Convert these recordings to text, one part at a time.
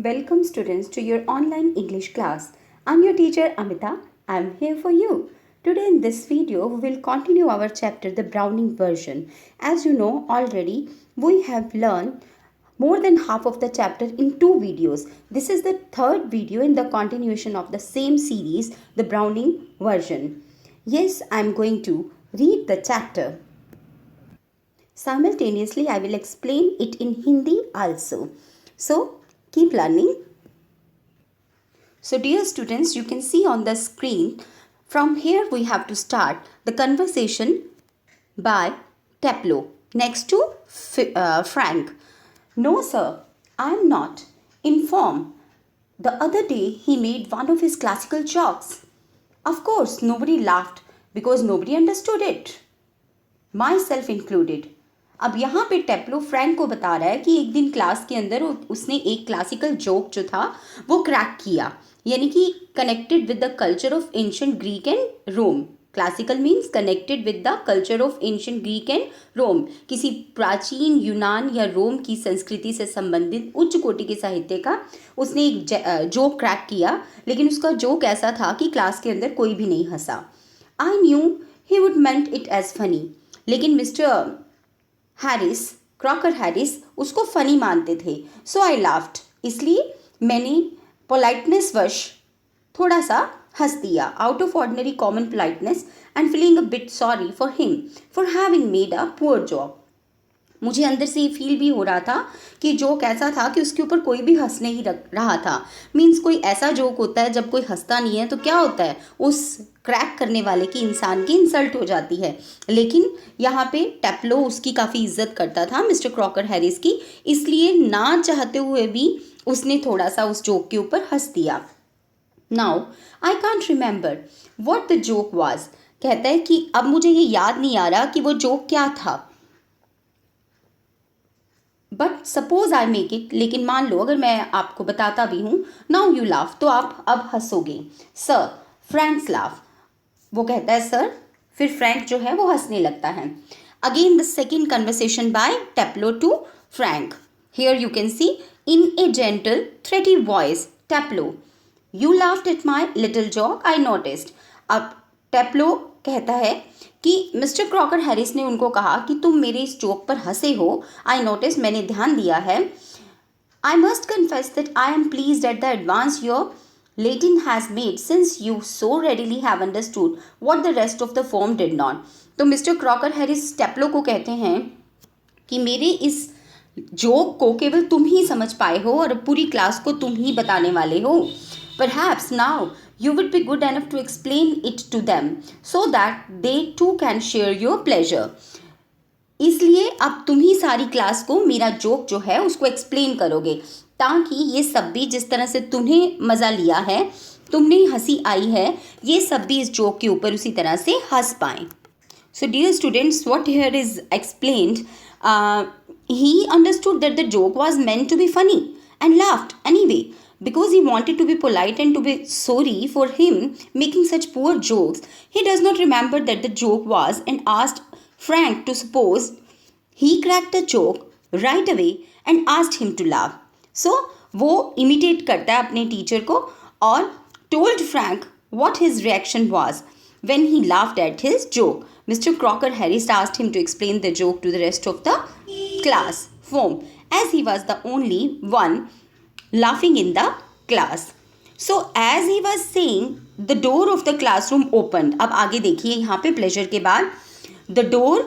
Welcome students to your online English class. I'm your teacher Amita. I'm here for you. Today in this video we will continue our chapter the Browning version. As you know already we have learned more than half of the chapter in two videos. This is the third video in the continuation of the same series, the Browning version. Yes, I'm going to read the chapter. Simultaneously I will explain it in Hindi also. So keep learning. So dear students, you can see on the screen, from here we have to start the conversation by Teplo next to Frank. No sir, I am not. Inform. The other day he made one of his classical jokes. Of course, nobody laughed because nobody understood it. Myself included. अब यहाँ पे टेप्लो Frank को बता रहा है कि एक दिन क्लास के अंदर उसने एक क्लासिकल जोक जो था वो क्रैक किया, यानी कि connected with the culture of ancient Greek and Rome. Classical means connected with the culture of ancient Greek and Rome. किसी प्राचीन यूनान या रोम की संस्कृति से संबंधित उच्च कोटि के साहित्य का उसने एक जोक क्रैक किया, लेकिन उसका जोक ऐसा था कि क्लास के अंदर कोई भी नहीं हंसा. I knew he would meant it as funny, लेकिन मिस्टर हैरिस, क्रॉकर हैरिस उसको फ़नी मानते थे. सो आई लाफ्ड, इसलिए मैंने पोलाइटनेस वश थोड़ा सा हंस दिया. Out of ordinary common politeness and feeling a bit sorry for him for having made a poor joke. मुझे अंदर से ये फील भी हो रहा था कि जोक ऐसा था कि उसके ऊपर कोई भी हंस नहीं रहा था. मीन्स कोई ऐसा जोक होता है जब कोई हंसता नहीं है तो क्या होता है, उस क्रैक करने वाले की इंसान की इंसल्ट हो जाती है. लेकिन यहाँ पे टेप्लो उसकी काफ़ी इज्जत करता था, मिस्टर क्रॉकर हैरिस की, इसलिए ना चाहते हुए भी उसने थोड़ा सा उस जोक के ऊपर हंस दिया. Now I can't remember what the joke was. कहता है कि अब मुझे ये याद नहीं आ रहा कि वो जोक क्या था. But suppose I make it, लेकिन मान लो अगर मैं आपको बताता भी हूँ. नाउ यू लाफ, तो आप अब हंसोगे. Sir, Franks laugh. वो कहता है सर, फिर फ्रैंक जो है वो हंसने लगता है. Again the second conversation by Taplow to Frank. Here you can see in a gentle throaty voice, Taplow, you laughed at my little joke I noticed. अब टेप्लो कहता है कि मिस्टर क्रॉकर हैरिस ने उनको कहा कि तुम मेरे इस जोक पर हंसे हो. आई नोटिस, मैंने ध्यान दिया है. I must confess that I am pleased at the advance your Latin has made since you so readily have understood what the rest of the form did not. तो mister Crocker Harris टेप्लो को कहते हैं कि मेरे इस joke को केवल तुम ही समझ पाए हो और पूरी क्लास को तुम ही बताने वाले हो. Perhaps now you would be good enough to explain it to them so that they too can share your pleasure. इसलिए अब तुम ही सारी क्लास को मेरा जोक जो है उसको एक्सप्लेन करोगे, ताकि ये सब भी जिस तरह से तुम्हें मज़ा लिया है, तुमने हंसी आई है, ये सब भी इस जोक के ऊपर उसी तरह से हंस पाएँ. So dear students, what here is explained, he understood that the joke was meant to be funny and laughed anyway because he wanted to be polite and to be sorry for him making such poor jokes. He does not remember that the joke was and asked Frank to suppose he cracked a joke right away and asked him to laugh. So वो imitate करता है अपने teacher को और told Frank what his reaction was when he laughed at his joke. Mr. Crocker Harris asked him to explain the joke to the rest of the class form, as he was the only one laughing in the class. So as he was saying, the door of the classroom opened. अब आगे देखिए यहाँ पे pleasure के बाद the door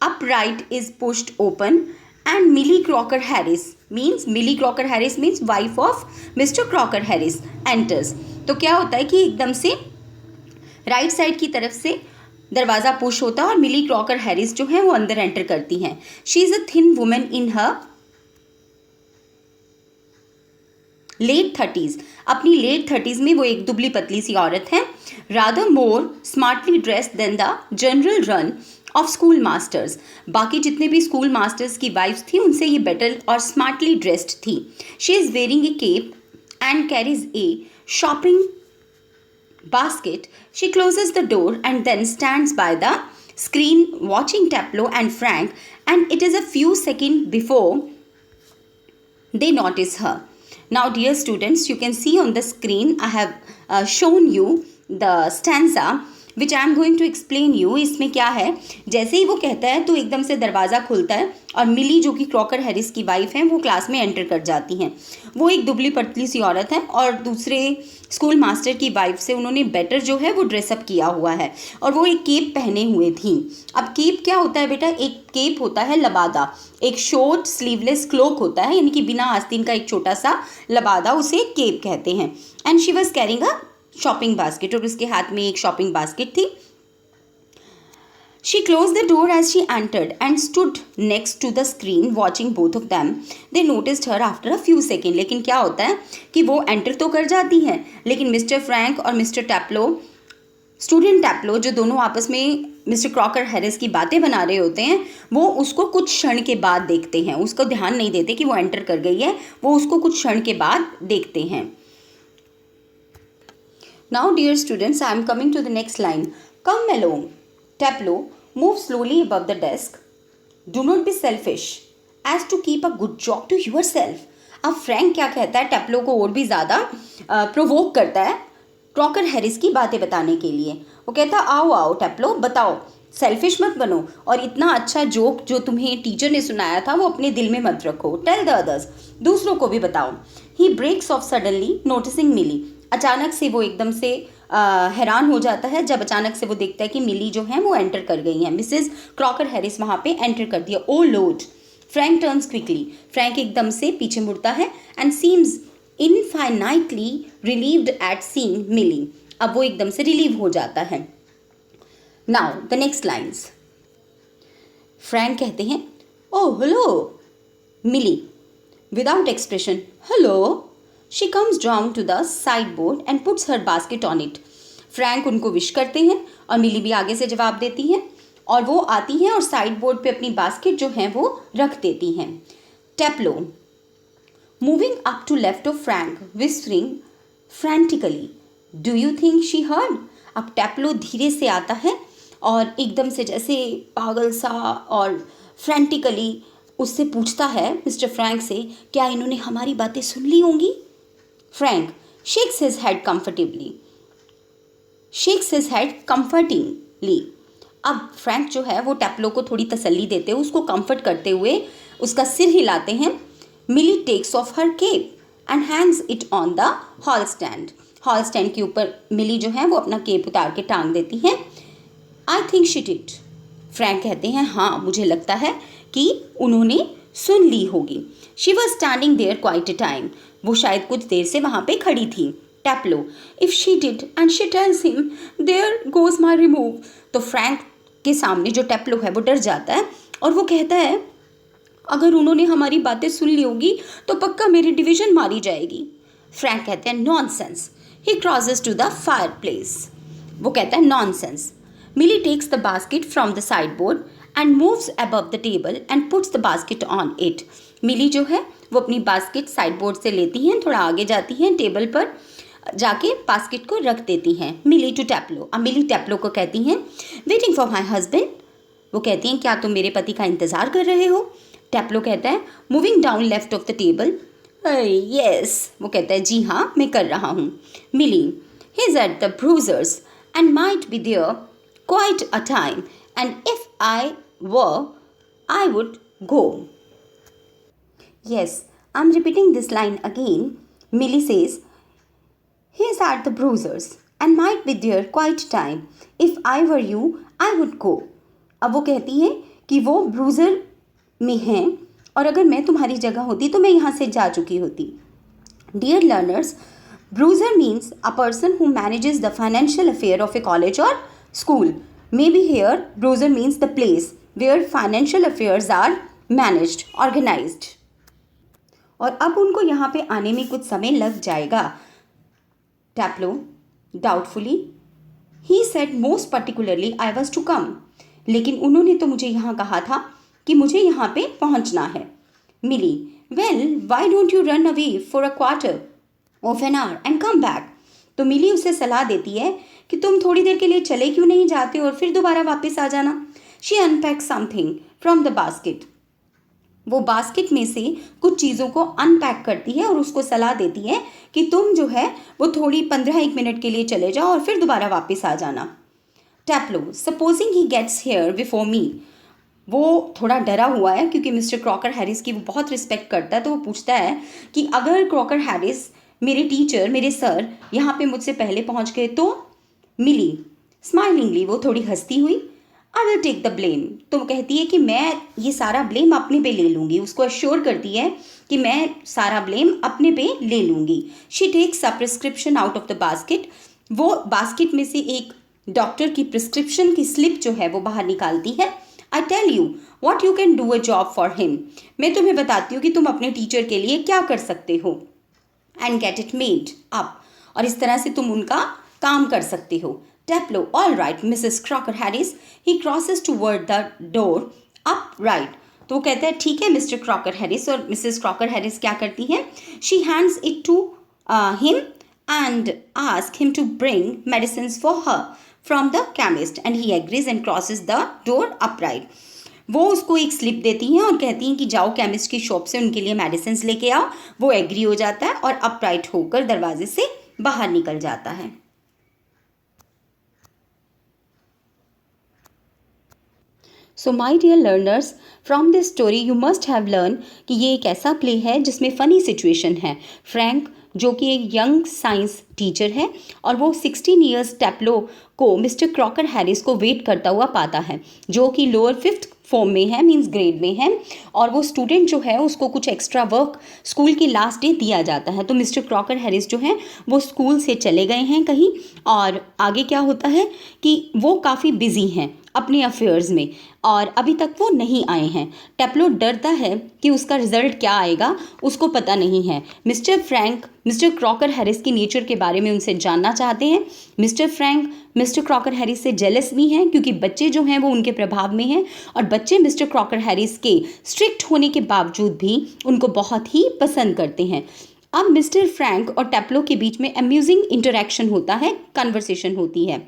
upright is pushed open and Millie Crocker Harris means wife of Mr. Crocker Harris enters. तो क्या होता है कि एकदम से राइट साइड की तरफ से दरवाज़ा पुश होता है और मिली क्रॉकर हैरिस जो है वो अंदर एंटर करती हैं. She is a thin woman in her late 30s. अपनी लेट 30s में वो एक दुबली पतली सी औरत है. Rather more smartly dressed than the general run of school masters. बाकी जितने भी स्कूल मास्टर्स की वाइफ्स थी उनसे ये बेटर और स्मार्टली ड्रेस्ड थी. She is wearing a cape and carries a shopping basket. She closes the door and then stands by the screen watching Teplo and Frank, and it is a few seconds before they notice her. Now, dear students, you can see on the screen I have shown you the stanza which I am going to explain you. इसमें क्या है, जैसे ही वो कहता है तो एकदम से दरवाज़ा खुलता है और मिली जो कि क्रॉकर हैरिस की वाइफ है वो क्लास में एंटर कर जाती हैं. वो एक दुबली पतली सी औरत है और दूसरे स्कूल मास्टर की वाइफ से उन्होंने बेटर जो है वो ड्रेसअप किया हुआ है और वो एक केप पहने हुए थी. अब केप क्या होता है बेटा, एक केप होता है लबादा, एक शॉर्ट स्लीवलेस क्लोक होता है, यानी कि बिना आस्तीन का एक छोटा सा लबादा, उसे केप कहते हैं. And she was carrying a shopping basket, और उसके हाथ में एक शॉपिंग बास्केट थी. She closed the door as she entered and stood next to the screen watching both of them. They noticed her after a few seconds. लेकिन क्या होता है कि वो एंटर तो कर जाती हैं, लेकिन मिस्टर फ्रैंक और मिस्टर टैप्लो, स्टूडेंट टैप्लो, जो दोनों आपस में मिस्टर क्रॉकर हैरिस की बातें बना रहे होते हैं, वो उसको कुछ क्षण के बाद देखते हैं. उसको ध्यान नहीं देते कि वो एंटर कर गई है, वो उसको कुछ क्षण के बाद देखते हैं. Now, dear students, I am coming to the next line. Come along. Taplo, move slowly above the desk. Do not be selfish as to keep a good job to yourself. अब फ्रैंक क्या कहता है, टैप्लो को और भी ज़्यादा provoke करता है क्रॉकर हैरिस की बातें बताने के लिए. वो कहता है, आओ आओ टैप्लो, बताओ, सेल्फिश मत बनो और इतना अच्छा जोक जो तुम्हें टीचर ने सुनाया था वो अपने दिल में मत रखो. टेल द अदर्स, दूसरों को भी बताओ. ही ब्रेक्स ऑफ सडनली नोटिसिंग मिली. अचानक से वो एकदम से हैरान हो जाता है जब अचानक से वो देखता है कि मिली जो है वो एंटर कर गई हैं. मिसेस क्रॉकर हैरिस वहाँ पे एंटर कर दिया. Oh Lord. Frank turns quickly. Frank एकदम से पीछे मुड़ता है and seems infinitely relieved at seeing Millie. अब वो एकदम से रिलीव हो जाता है. Now the next lines. Frank कहते हैं, oh hello. Millie without expression, hello. She comes down to the sideboard and puts her basket on it. Frank उनको विश करते हैं और मिली भी आगे से जवाब देती हैं और वो आती हैं और साइड बोर्ड पे अपनी बास्केट जो है वो रख देती हैं. Taplow moving up to left of Frank whispering frantically, do you think she heard. अब टैप्लो धीरे से आता है और एकदम से जैसे पागल सा और फ्रैंटिकली उससे पूछता है मिस्टर फ्रैंक से, क्या इन्होंने हमारी बातें सुन ली होंगी. Frank shakes his head comfortably. अब फ्रैंक जो है वो टैप्लो को थोड़ी तसल्ली देते हुए उसको कंफर्ट करते हुए उसका सिर हिलाते हैं. Millie takes off her cape and hangs it on the hall stand. Hall stand के ऊपर मिली जो है वो अपना केप उतार के टांग देती हैं. I think she did. Frank कहते हैं, हाँ मुझे लगता है कि उन्होंने सुन ली होगी. She was standing there quite a time. वो शायद कुछ देर से वहाँ पे खड़ी थी. Taplow if she did and she tells him there goes my remove. तो फ्रैंक के सामने जो टैप्लो है वो डर जाता है और वो कहता है, अगर उन्होंने हमारी बातें सुन ली होगी तो पक्का मेरी डिवीज़न मारी जाएगी. फ्रैंक कहते हैं, nonsense. He crosses to the fireplace. वो कहता है, nonsense. Millie takes the basket from the sideboard and moves above the table and puts the basket on it. Millie जो है वो अपनी बास्केट साइड बोर्ड से लेती हैं, थोड़ा आगे जाती हैं, टेबल पर जाके बास्केट को रख देती हैं. मिली टू टैप्लो. अब मिली टैप्लो को कहती हैं, वेटिंग फॉर माई हस्बैंड. वो कहती हैं, क्या तुम मेरे पति का इंतज़ार कर रहे हो. टैप्लो कहता है, moving down left of the table. Yes. वो कहता है, जी हाँ मैं कर रहा हूँ. Millie he is at the Bursar's and might be there quite a time and if I were I would go. Yes, I'm repeating this line again. Millie says, he's at the bruisers and might be there quite time. If I were you, I would go. अब वो कहती है कि वो bruiser में हैं और अगर मैं तुम्हारी जगह होती तो मैं यहाँ से जा चुकी होती. Dear learners, bruiser means a person who manages the financial affair of a college or school. Maybe here, bruiser means the place where financial affairs are managed, organized. और अब उनको यहाँ पे आने में कुछ समय लग जाएगा. Taplow doubtfully, he said most particularly I was to come. लेकिन उन्होंने तो मुझे यहाँ कहा था कि मुझे यहाँ पे पहुँचना है. Millie, well why don't you run away for a quarter of an hour and come back. तो मिली उसे सलाह देती है कि तुम थोड़ी देर के लिए चले क्यों नहीं जाते और फिर दोबारा वापस आ जाना. She unpack something from the basket. वो बास्केट में से कुछ चीज़ों को अनपैक करती है और उसको सलाह देती है कि तुम जो है वो थोड़ी 15-1 मिनट के लिए चले जाओ और फिर दोबारा वापस आ जाना। Taplow, supposing he gets here before me. वो थोड़ा डरा हुआ है क्योंकि मिस्टर क्रॉकर हैरिस की वो बहुत रिस्पेक्ट करता है, तो वो पूछता है कि अगर क्रॉकर हैरिस मेरे टीचर, मेरे सर यहाँ पे मुझसे पहले पहुँच गए तो? मिली स्माइलिंगली, वो थोड़ी हंसती हुई, I will take the blame. तो वो कहती है कि मैं ये सारा ब्लेम अपने पे ले लूँगी, उसको अश्योर करती है कि मैं सारा ब्लेम अपने पे ले लूँगी। She takes a prescription out of the basket. वो बास्केट में से एक डॉक्टर की प्रिस्क्रिप्शन की स्लिप जो है वो बाहर निकालती है। I tell you what you can do a job for him. मैं तुम्हें बताती हूँ कि तुम अपने टीचर के लिए क्या कर सकते हो। And get it made up, और इस तरह से तुम उनका काम कर सकते हो। Taplow, all right, Mrs. Crocker Harris. He crosses toward the door. Up, right. तो वो कहता है ठीक है मिस्टर क्रॉकर हैरिस, और मिसेस क्रॉकर हैरिस क्या करती हैं? She hands it to him and ask him to bring medicines for her from the chemist and he agrees and crosses the door upright. वो उसको एक स्लिप देती हैं और कहती हैं कि जाओ केमिस्ट की शॉप से उनके लिए मेडिसिन्स लेके आओ। वो एग्री हो जाता है और अपराइट होकर दरवाजे से बाहर निकल जाता है। So my dear learners, from this story you must have learn कि ये एक ऐसा प्ले है जिसमें फ़नी सिचुएशन है। फ्रैंक जो कि एक यंग साइंस टीचर है और वो 16 ईयर्स टैप्लो को मिस्टर क्रॉकर हैरिस को वेट करता हुआ पाता है, जो कि लोअर 5th फॉर्म में है, मीन्स ग्रेड में है, और वो स्टूडेंट जो है उसको कुछ एक्स्ट्रा वर्क स्कूल के लास्ट डे दिया जाता है। तो मिस्टर क्रॉकर हैरिस जो है वो स्कूल से चले गए हैं कहीं, और आगे क्या होता है कि वो काफ़ी बिजी हैं अपने अफेयर्स में और अभी तक वो नहीं आए हैं। टैप्लो डरता है कि उसका रिजल्ट क्या आएगा, उसको पता नहीं है। Mister Frank mister Crocker Harris की नेचर के बारे में उनसे जानना चाहते हैं। Mister Frank mister Crocker Harris से जेलस भी हैं क्योंकि बच्चे जो हैं वो उनके प्रभाव में हैं, और बच्चे मिस्टर क्रॉकर हैरिस के स्ट्रिक्ट होने के बावजूद भी उनको बहुत ही पसंद करते हैं। अब मिस्टर फ्रैंक और टैप्लो के बीच में अम्यूजिंग इंटरेक्शन होता है, कन्वर्सेशन होती है।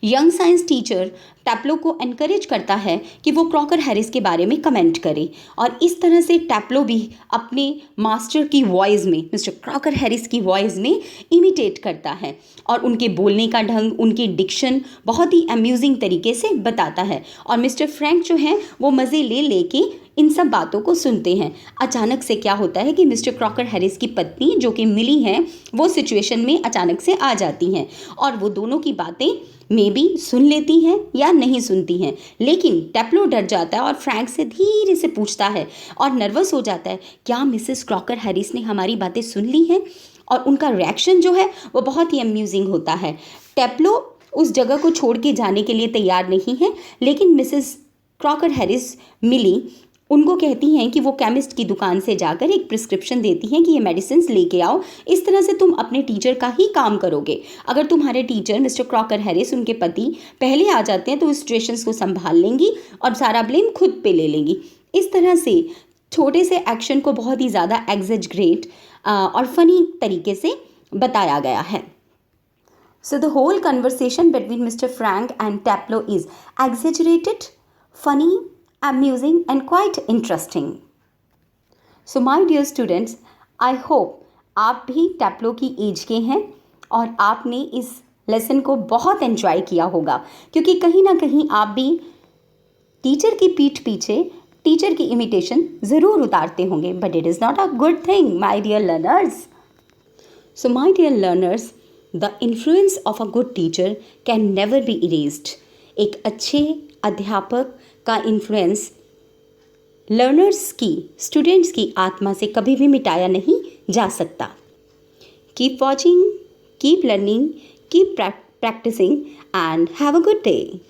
यंग साइंस टीचर टैप्लो को एनकरेज करता है कि वो क्रॉकर हैरिस के बारे में कमेंट करे, और इस तरह से टैप्लो भी अपने मास्टर की वॉइस में, मिस्टर क्रॉकर हैरिस की वॉइस में इमिटेट करता है, और उनके बोलने का ढंग, उनकी डिक्शन बहुत ही अम्यूजिंग तरीके से बताता है। और मिस्टर फ्रैंक जो हैं वो मज़े ले लेके इन सब बातों को सुनते हैं। अचानक से क्या होता है कि मिस्टर क्रॉकर हैरिस की पत्नी जो कि मिली हैं वो सिचुएशन में अचानक से आ जाती हैं, और वो दोनों की बातें मे बी सुन लेती हैं या नहीं सुनती हैं। लेकिन टैप्लो डर जाता है और फ्रैंक से धीरे से पूछता है और नर्वस हो जाता है, क्या मिसेस क्रॉकर हैरिस ने हमारी बातें सुन ली हैं? और उनका रिएक्शन जो है वो बहुत ही अम्यूजिंग होता है। टैप्लो उस जगह को छोड़ के जाने के लिए तैयार नहीं है, लेकिन मिसेस क्रॉकर हैरिस मिली उनको कहती हैं कि वो केमिस्ट की दुकान से जाकर एक प्रिस्क्रिप्शन देती हैं कि ये मेडिसिन्स लेके आओ, इस तरह से तुम अपने टीचर का ही काम करोगे। अगर तुम्हारे टीचर मिस्टर क्रॉकर हैरिस, उनके पति, पहले आ जाते हैं तो उस सिचुएशंस को संभाल लेंगी और सारा ब्लेम खुद पे ले लेंगी। इस तरह से छोटे से एक्शन को बहुत ही ज़्यादा एग्जेजरेट और फनी तरीके से बताया गया है। So the whole conversation between Mr. Frank and Taplow is exaggerated, funny, amusing and quite interesting. So my dear students, I hope आप भी टैप्लो की एज के हैं और आपने इस लेसन को बहुत एंजॉय किया होगा, क्योंकि कहीं ना कहीं आप भी टीचर की पीठ पीछे टीचर की इमिटेशन ज़रूर उतारते होंगे, but it is not a good thing my dear learners. So my dear learners, the influence of a good teacher can never be erased. एक अच्छे अध्यापक का इन्फ्लुएंस लर्नर्स की, स्टूडेंट्स की आत्मा से कभी भी मिटाया नहीं जा सकता। Keep watching, keep learning, keep practicing and have a good day.